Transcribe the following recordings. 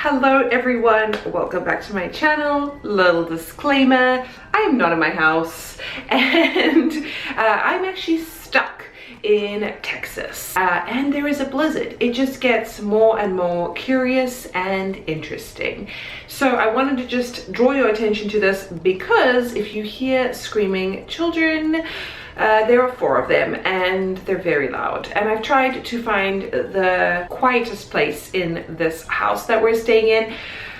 Hello everyone, welcome back to my channel. Little disclaimer, I am not in my house and I'm actually stuck in Texas and there is a blizzard. It just gets more and more curious and interesting. So I wanted to just draw your attention to this because if you hear screaming children, there are 4 of them and they're very loud, and I've tried to find the quietest place in this house that we're staying in,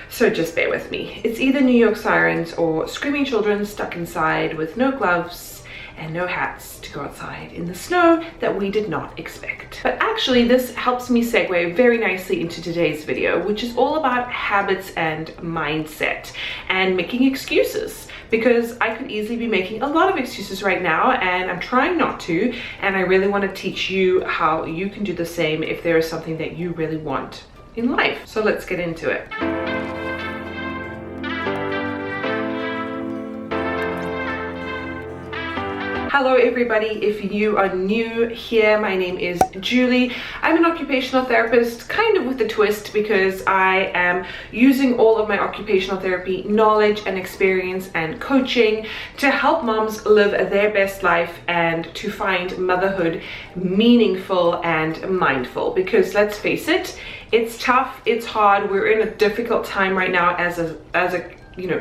so just bear with me. It's either New York sirens or screaming children stuck inside with no gloves and no hats to go outside in the snow that we did not expect. But actually this helps me segue very nicely into today's video, which is all about habits and mindset and making excuses, because I could easily be making a lot of excuses right now and I'm trying not to, and I really want to teach you how you can do the same if there is something that you really want in life. So let's get into it. Hello everybody, if you are new here, my name is Julie. I'm an occupational therapist, kind of with a twist, because I am using all of my occupational therapy knowledge and experience and coaching to help moms live their best life and to find motherhood meaningful and mindful. Because let's face it, it's tough, it's hard, we're in a difficult time right now as a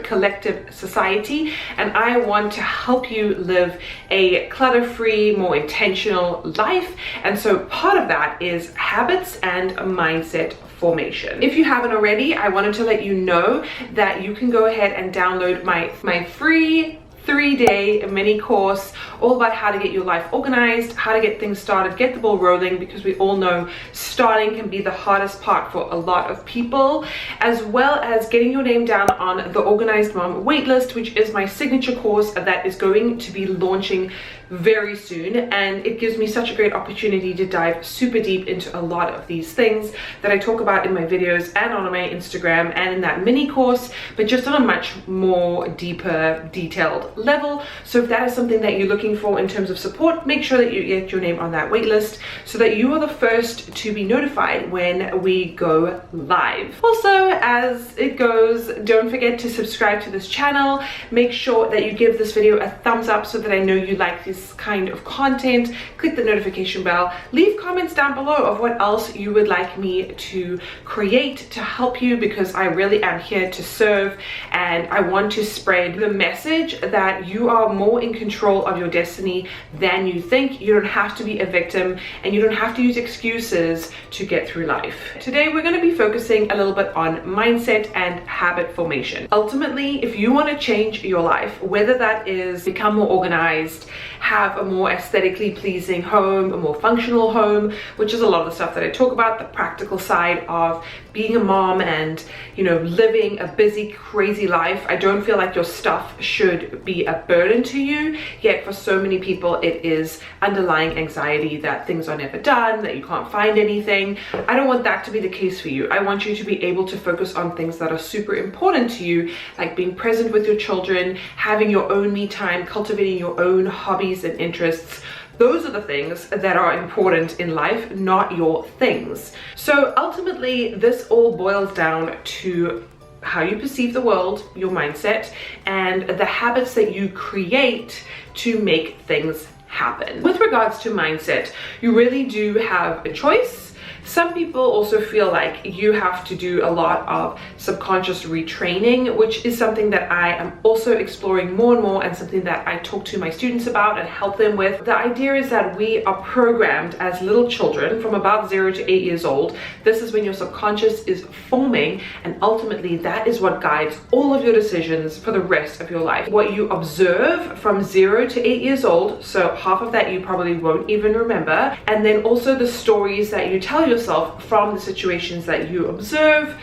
collective society, and I want to help you live a clutter-free, more intentional life. And so part of that is habits and mindset formation. If you haven't already, I wanted to let you know that you can go ahead and download my free 3-day mini course all about how to get your life organized, how to get things started, get the ball rolling, because we all know starting can be the hardest part for a lot of people, as well as getting your name down on the Organized Mom waitlist, which is my signature course that is going to be launching very soon. And it gives me such a great opportunity to dive super deep into a lot of these things that I talk about in my videos and on my Instagram and in that mini course, but just on a much more deeper, detailed level. So if that is something that you're looking for in terms of support, make sure that you get your name on that waitlist so that you are the first to be notified when we go live. Also, as it goes, don't forget to subscribe to this channel. Make sure that you give this video a thumbs up so that I know you like this kind of content. Click the notification bell. Leave comments down below of what else you would like me to create to help you, because I really am here to serve and I want to spread the message that you are more in control of your destiny than you think. You don't have to be a victim and you don't have to use excuses to get through life. Today we're going to be focusing a little bit on mindset and habit formation. Ultimately, if you want to change your life, whether that is become more organized, have a more aesthetically pleasing home, a more functional home, which is a lot of the stuff that I talk about, the practical side of being a mom and, living a busy, crazy life. I don't feel like your stuff should be a burden to you, yet for so many people it is underlying anxiety that things are never done, that you can't find anything. I don't want that to be the case for you. I want you to be able to focus on things that are super important to you, like being present with your children, having your own me time, cultivating your own hobbies and interests. Those are the things that are important in life, not your things. So ultimately, this all boils down to how you perceive the world, your mindset, and the habits that you create to make things happen. With regards to mindset, you really do have a choice. Some people also feel like you have to do a lot of subconscious retraining, which is something that I am also exploring more and more, and something that I talk to my students about and help them with. The idea is that we are programmed as little children from about 0 to 8 years old. This is when your subconscious is forming, and ultimately that is what guides all of your decisions for the rest of your life. What you observe from 0 to 8 years old, so half of that you probably won't even remember, and then also the stories that you tell yourself from the situations that you observe,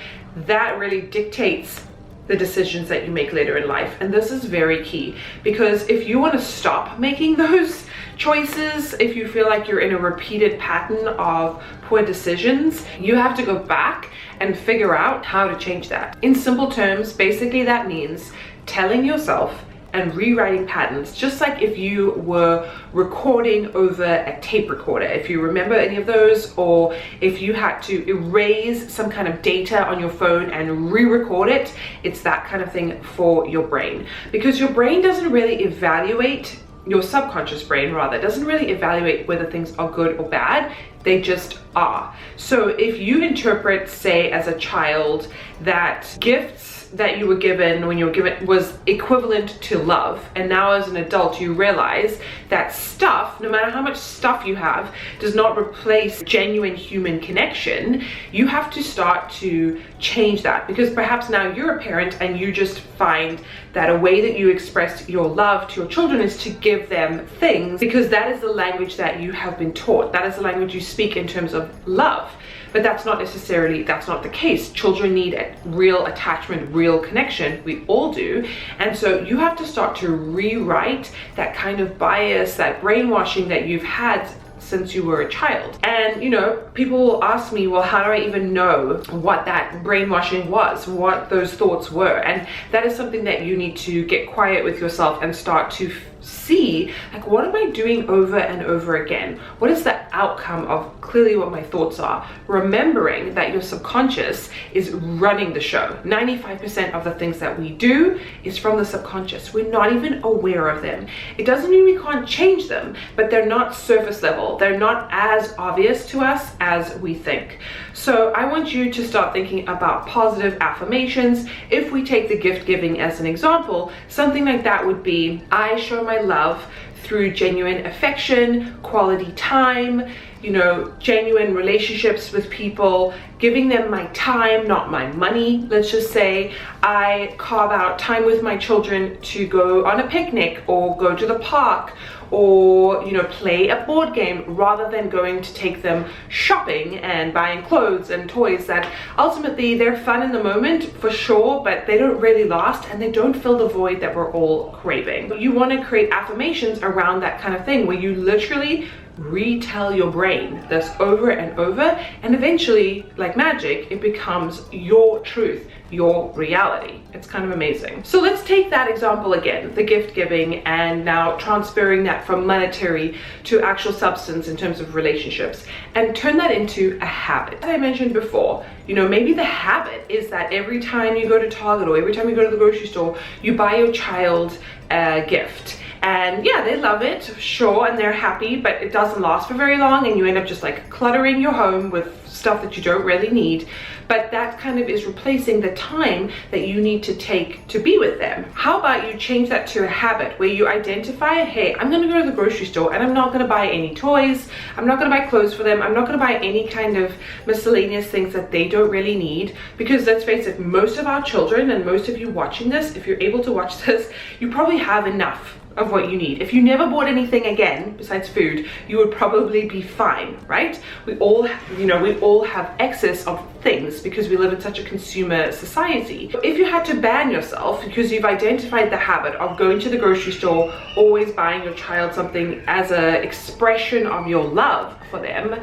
that really dictates the decisions that you make later in life. And this is very key, because if you want to stop making those choices, if you feel like you're in a repeated pattern of poor decisions, you have to go back and figure out how to change that. In simple terms, basically that means telling yourself and rewriting patterns, just like if you were recording over a tape recorder, if you remember any of those, or if you had to erase some kind of data on your phone and re-record it. It's that kind of thing for your brain, because your brain doesn't really evaluate, your subconscious brain rather, doesn't really evaluate whether things are good or bad. They just are. So if you interpret, say as a child, that gifts that you were given when you were given was equivalent to love, and now as an adult you realize that stuff, no matter how much stuff you have, does not replace genuine human connection, you have to start to change that, because perhaps now you're a parent and you just find that a way that you express your love to your children is to give them things, because that is the language that you have been taught, that is the language you speak in terms of love. But that's not the case. Children need a real attachment, real connection. We all do. And so you have to start to rewrite that kind of bias, that brainwashing that you've had since you were a child. And you know, people will ask me, well, how do I even know what that brainwashing was, what those thoughts were? And that is something that you need to get quiet with yourself and start to see, like, what am I doing over and over again? What is the outcome of clearly what my thoughts are? Remembering that your subconscious is running the show. 95% of the things that we do is from the subconscious. We're not even aware of them. It doesn't mean we can't change them, but they're not surface level. They're not as obvious to us as we think. So I want you to start thinking about positive affirmations. If we take the gift giving as an example, something like that would be, I show my love through genuine affection, quality time, you know, genuine relationships with people, giving them my time, not my money. Let's just say I carve out time with my children to go on a picnic or go to the park, or you know, play a board game, rather than going to take them shopping and buying clothes and toys that ultimately they're fun in the moment for sure, but they don't really last and they don't fill the void that we're all craving. You want to create affirmations around that kind of thing, where you literally retell your brain this over and over, and eventually, like magic, it becomes your truth, your reality. It's kind of amazing. So let's take that example again, the gift giving, and now transferring that from monetary to actual substance in terms of relationships, and turn that into a habit. As I mentioned before, you know, maybe the habit is that every time you go to Target or every time you go to the grocery store, you buy your child a gift. And yeah, they love it, sure, and they're happy, but it doesn't last for very long, and you end up just like cluttering your home with stuff that you don't really need. But that kind of is replacing the time that you need to take to be with them. How about you change that to a habit where you identify, hey, I'm gonna go to the grocery store and I'm not gonna buy any toys, I'm not gonna buy clothes for them, I'm not gonna buy any kind of miscellaneous things that they don't really need. Because let's face it, most of our children, and most of you watching this, if you're able to watch this, you probably have enough of what you need. If you never bought anything again besides food, you would probably be fine, right? We all, you know, we all have excess of things because we live in such a consumer society. If you had to ban yourself because you've identified the habit of going to the grocery store, always buying your child something as an expression of your love for them,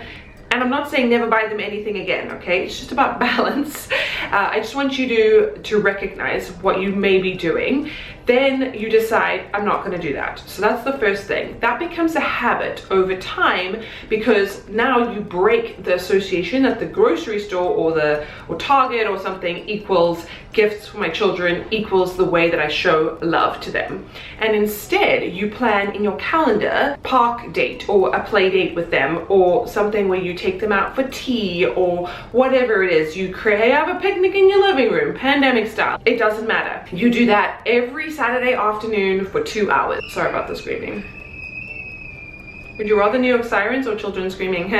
and I'm not saying never buy them anything again, okay? It's just about balance. I just want you to recognize what you may be doing. Then you decide, I'm not gonna do that. So that's the first thing. That becomes a habit over time, because now you break the association that the grocery store or Target or something equals gifts for my children, equals the way that I show love to them. And instead you plan in your calendar park date or a play date with them, or something where you take them out for tea or whatever it is. You have a picnic in your living room, pandemic style. It doesn't matter. You do that every Saturday afternoon for 2 hours. Sorry about the screaming. Would you rather New York sirens or children screaming?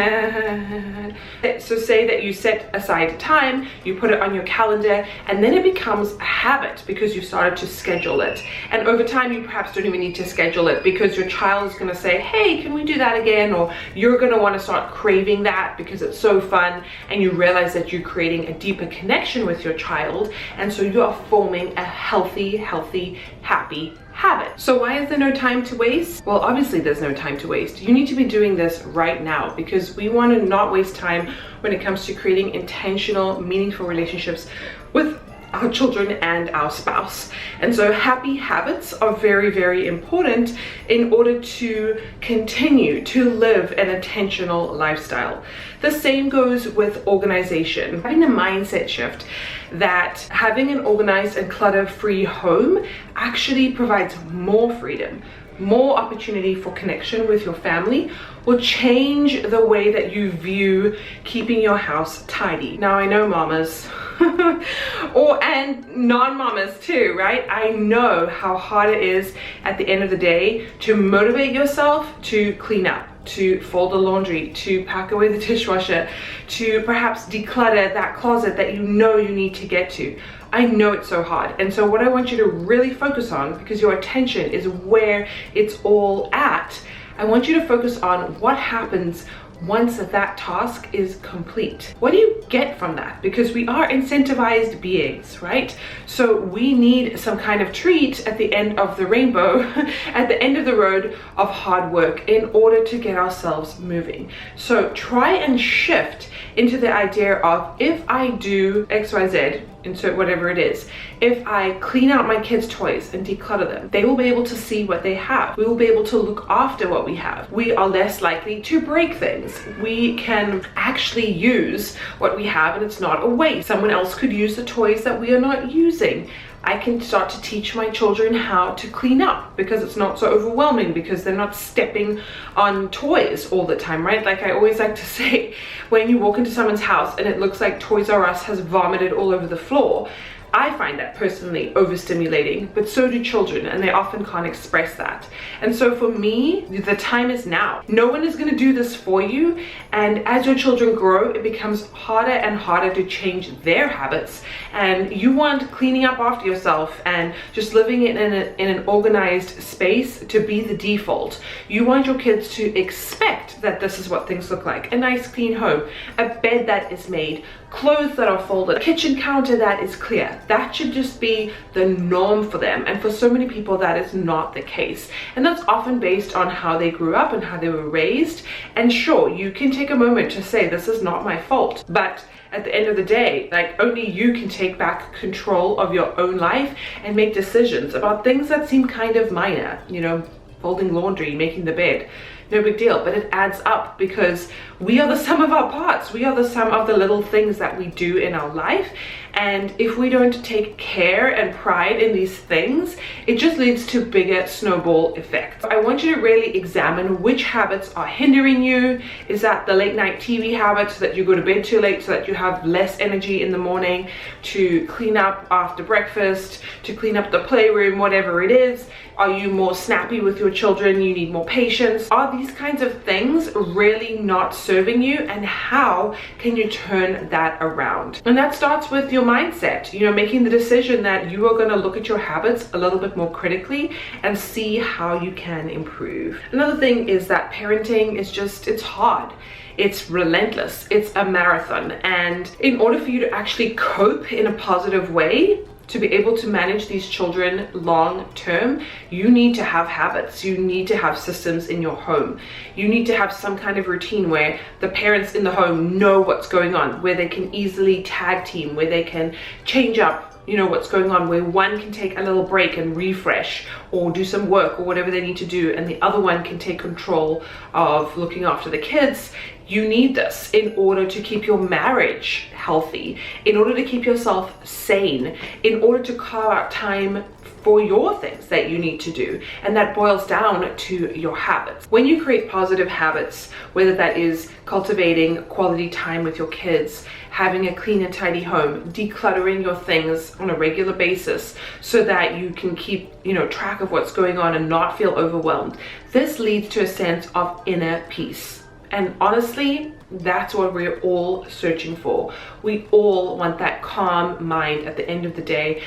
So say that you set aside time, you put it on your calendar, and then it becomes a habit because you've started to schedule it. And over time, you perhaps don't even need to schedule it, because your child is gonna say, hey, can we do that again? Or you're gonna wanna start craving that because it's so fun, and you realize that you're creating a deeper connection with your child, and so you are forming a healthy, happy habit. So why is there no time to waste? Well, obviously there's no time to waste. You need to be doing this right now, because we want to not waste time when it comes to creating intentional, meaningful relationships with our children and our spouse. And so happy habits are very, very important in order to continue to live an intentional lifestyle. The same goes with organization. Having a mindset shift that having an organized and clutter-free home actually provides more freedom, more opportunity for connection with your family, will change the way that you view keeping your house tidy. Now I know mamas and non-mamas too, right? I know how hard it is at the end of the day to motivate yourself to clean up, to fold the laundry, to pack away the dishwasher, to perhaps declutter that closet that you know you need to get to. I know it's so hard. And so what I want you to really focus on, because your attention is where it's all at, I want you to focus on what happens once that task is complete. What do you get from that? Because we are incentivized beings, right? So we need some kind of treat at the end of the rainbow, at the end of the road of hard work in order to get ourselves moving. So try and shift into the idea of, if I do XYZ, insert whatever it is, if I clean out my kids' toys and declutter them, they will be able to see what they have. We will be able to look after what we have. We are less likely to break things. We can actually use what we have and it's not a waste. Someone else could use the toys that we are not using. I can start to teach my children how to clean up because it's not so overwhelming, because they're not stepping on toys all the time, right? Like I always like to say, when you walk into someone's house and it looks like Toys R Us has vomited all over the floor, I find that personally overstimulating, but so do children, and they often can't express that. And so for me, the time is now. No one is going to do this for you, and as your children grow, it becomes harder and harder to change their habits, and you want cleaning up after yourself and just living in an organized space to be the default. You want your kids to expect that this is what things look like: a nice clean home, a bed that is made, clothes that are folded, a kitchen counter that is clear. That should just be the norm for them. And for so many people, that is not the case. And that's often based on how they grew up and how they were raised. And sure, you can take a moment to say, this is not my fault. But at the end of the day, like, only you can take back control of your own life and make decisions about things that seem kind of minor, you know, folding laundry, making the bed. No big deal, but it adds up, because we are the sum of our parts. We are the sum of the little things that we do in our life. And if we don't take care and pride in these things, it just leads to bigger snowball effects. I want you to really examine which habits are hindering you. Is that the late night TV habit, so that you go to bed too late so that you have less energy in the morning to clean up after breakfast, to clean up the playroom, whatever it is? Are you more snappy with your children? You need more patience? Are these kinds of things really not serving you? And how can you turn that around? And that starts with your mindset, you know, making the decision that you are going to look at your habits a little bit more critically and see how you can improve. Another thing is that parenting is just, it's hard. It's relentless. It's a marathon. And in order for you to actually cope in a positive way, to be able to manage these children long term, you need to have habits. You need to have systems in your home. You need to have some kind of routine where the parents in the home know what's going on, where they can easily tag team, where they can change up, you know, what's going on, where one can take a little break and refresh or do some work or whatever they need to do, and the other one can take control of looking after the kids. You need this in order to keep your marriage healthy, in order to keep yourself sane, in order to carve out time for your things that you need to do. And that boils down to your habits. When you create positive habits, whether that is cultivating quality time with your kids, having a clean and tidy home, decluttering your things on a regular basis so that you can keep, you know, track of what's going on and not feel overwhelmed, this leads to a sense of inner peace. And honestly, that's what we're all searching for. We all want that calm mind at the end of the day,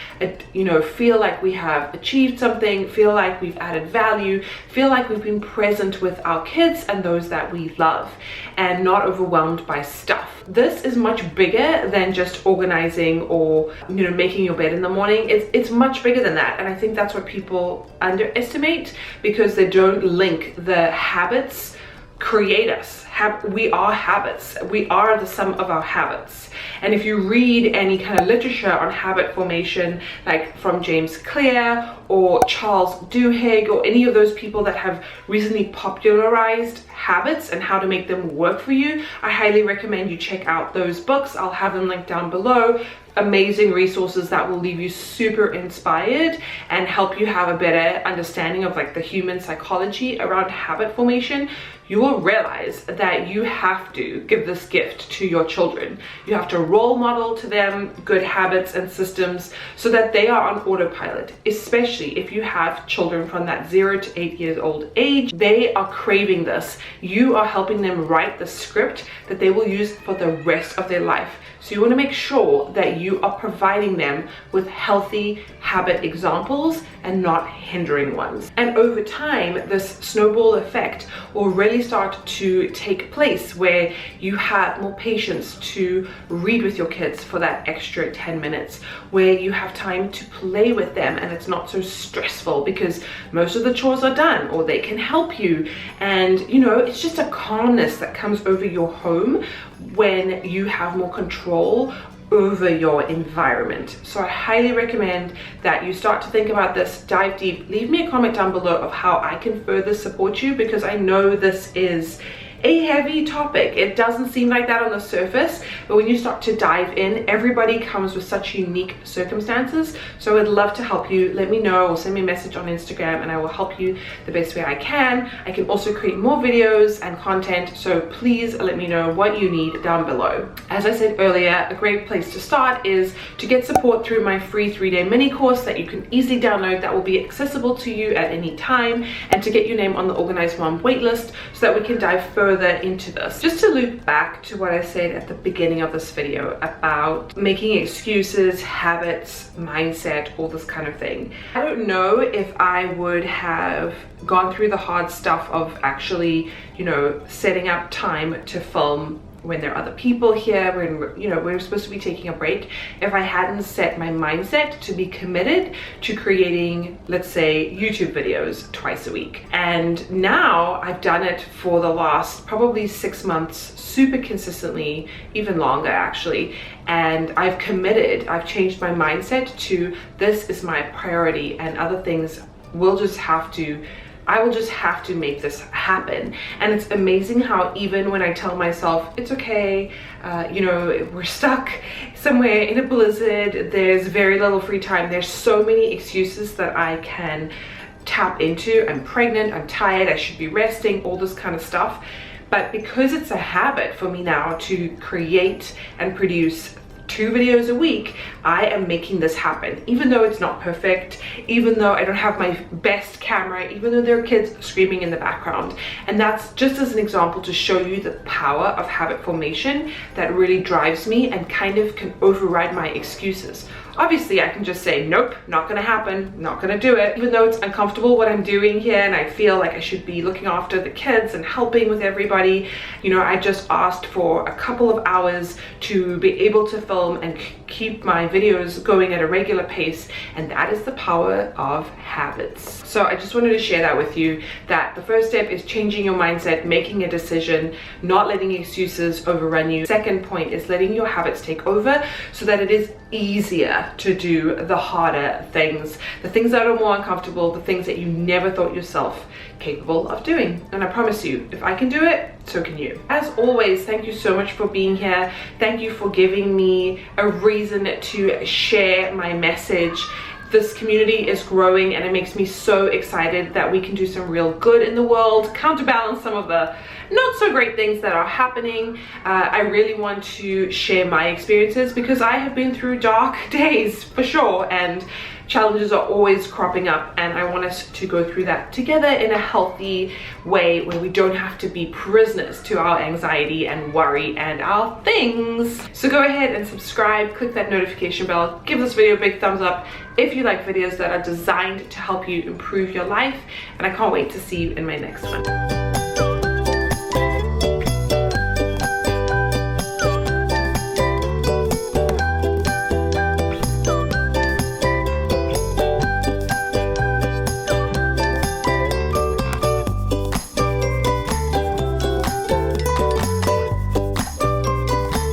you know, feel like we have achieved something, feel like we've added value, feel like we've been present with our kids and those that we love, and not overwhelmed by stuff. This is much bigger than just organizing or, you know, making your bed in the morning. It's much bigger than that. And I think that's what people underestimate, because they don't link the habits create us. We are habits. We are the sum of our habits. And if you read any kind of literature on habit formation, like from James Clear or Charles Duhigg or any of those people that have recently popularized habits and how to make them work for you, I highly recommend you check out those books. I'll have them linked down below. Amazing resources that will leave you super inspired and help you have a better understanding of like the human psychology around habit formation. You will realize that you have to give this gift to your children. You have to role model to them good habits and systems so that they are on autopilot, especially if you have children from that 0 to 8 years old age. They are craving this. You are helping them write the script that they will use for the rest of their life. So you want to make sure that you are providing them with healthy habit examples and not hindering ones. And over time, this snowball effect will really start to take place where you have more patience to read with your kids for that extra 10 minutes, where you have time to play with them and it's not so stressful because most of the chores are done or they can help you. And you know, it's just a calmness that comes over your home when you have more control over your environment. So I highly recommend that you start to think about this, dive deep. Leave me a comment down below of how I can further support you, because I know this is a heavy topic. It doesn't seem like that on the surface, but when you start to dive in, everybody comes with such unique circumstances. So I'd love to help you. Let me know or send me a message on Instagram and I will help you the best way I can. I can also create more videos and content, so please let me know what you need down below. As I said earlier, a great place to start is to get support through my free 3-day mini course that you can easily download, that will be accessible to you at any time, and to get your name on the Organized Mom waitlist so that we can dive further into this. Just to loop back to what I said at the beginning of this video about making excuses, habits, mindset, all this kind of thing. I don't know if I would have gone through the hard stuff of actually, you know, setting up time to film when there are other people here, when you know we're supposed to be taking a break, if I hadn't set my mindset to be committed to creating, let's say, YouTube videos twice a week. And now I've done it for the last probably 6 months, super consistently, even longer actually, and I've committed, I've changed my mindset to this is my priority and other things will just have to, I will just have to make this happen. And it's amazing how even when I tell myself it's okay, you know, we're stuck somewhere in a blizzard, there's very little free time, there's so many excuses that I can tap into. I'm pregnant, I'm tired, I should be resting, all this kind of stuff. But because it's a habit for me now to create and produce 2 videos a week, I am making this happen. Even though it's not perfect, even though I don't have my best camera, even though there are kids screaming in the background. And that's just as an example to show you the power of habit formation that really drives me and kind of can override my excuses. Obviously, I can just say, nope, not gonna happen, not gonna do it. Even though it's uncomfortable what I'm doing here and I feel like I should be looking after the kids and helping with everybody, you know, I just asked for a couple of hours to be able to film and keep my videos going at a regular pace, and that is the power of habits. So I just wanted to share that with you, that the first step is changing your mindset, making a decision, not letting excuses overrun you. Second point is letting your habits take over so that it is easier to do the harder things, the things that are more uncomfortable, the things that you never thought yourself capable of doing. And I promise you, if I can do it, so can you. As always, thank you so much for being here. Thank you for giving me a reason to share my message. This community is growing and it makes me so excited that we can do some real good in the world, counterbalance some of the not so great things that are happening. I really want to share my experiences because I have been through dark days for sure, and challenges are always cropping up, and I want us to go through that together in a healthy way where we don't have to be prisoners to our anxiety and worry and our things. So go ahead and subscribe, click that notification bell, give this video a big thumbs up if you like videos that are designed to help you improve your life, and I can't wait to see you in my next one.